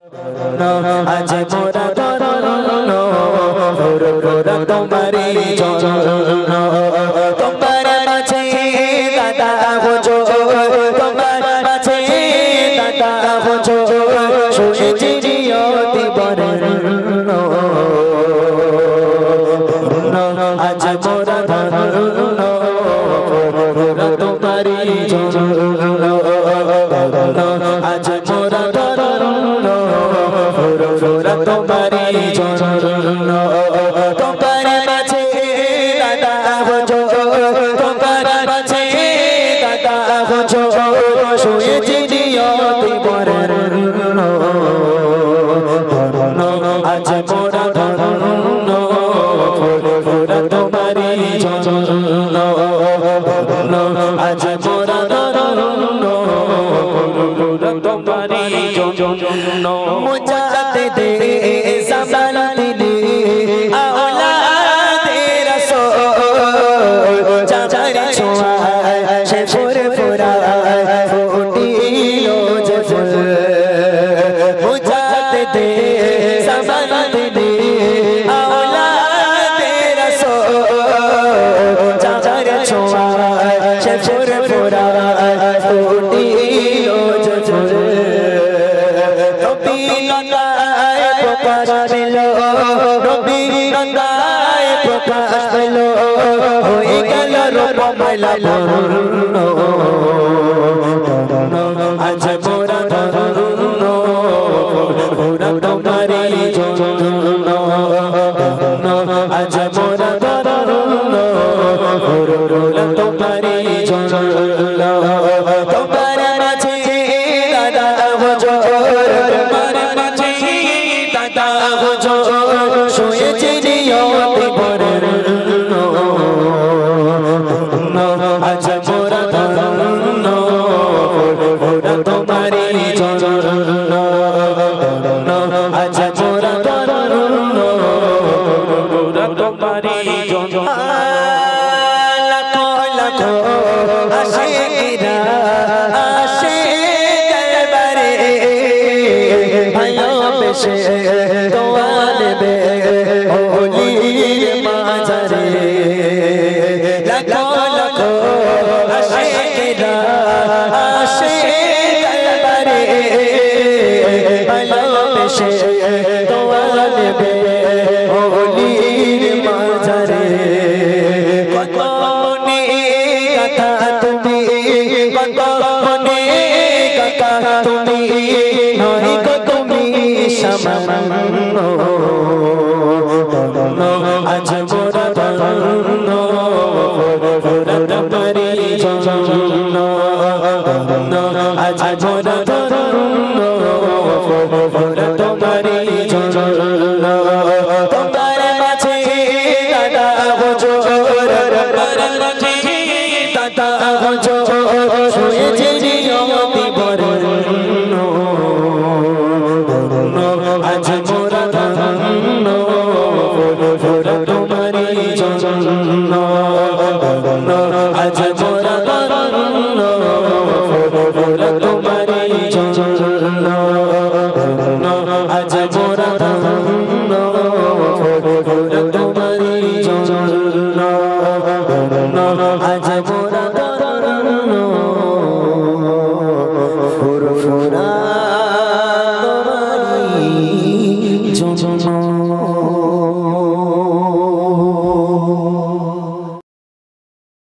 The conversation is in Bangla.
আজ মোরা ধরল গোরা তোমারি চরণ তোমার মাঝে দাদা হুজো তোমার মাঝে দাদা হুজো শুনেছি জিয়তি বরণ আজ মোরা ধরল গোরা তোমারি চরণ আজ মোরা ধরল গোরা তোমারি চরণ তোমার মাঝে দাদা হুজো তোমার মাঝে দাদা হুজো শুয়েছি নিয়তি বরণ আজ মোরা ধরল গোরা তোমারি চরণ আজ মোরা ধরল গোরা তোমারি চরণ মুজাতে দে সামান দিলে আওলাদে রাসূল চাচার ছোঁয়া সে ফুরে ফুরা ফুটিলো যে ফুল মুজাতে দে সামান দিলে আওলাদে রাসূল চাচার ছোঁয়া সে ফুরে ফুরা ফুটিলো যে ফুল প্রকাশ পেল রবি নন্দায় প্রকাশ পেল হয়ে গেল রূপমালা পূর্ণ আজ মোরা ধরল গোরা তোমারি চরণ আজ মোরা ধরল গোরা তোমারি চরণ তোমার মাঝে দাদা হুজো তোমার মাঝে দাদা হুজো শুয়েছি নিয়তি বরণ আজ মোরা ধরল গোরা তোমারি চরণ আজ মোরা ধরল গোরা তোমারি চরণ লাখো লাখো আশিকিরা আশিক দরবারে ভালোবেসে দোয়া নেবে ওলির মাঝারে লাখো লাখো আশিকিরা আশিক দরবারে ভালোবেসে দোয়া নেবে ওলির মাঝারে কত মনে কথা তুমি কত মনে কথা তুমি নয় কো তুমি সমান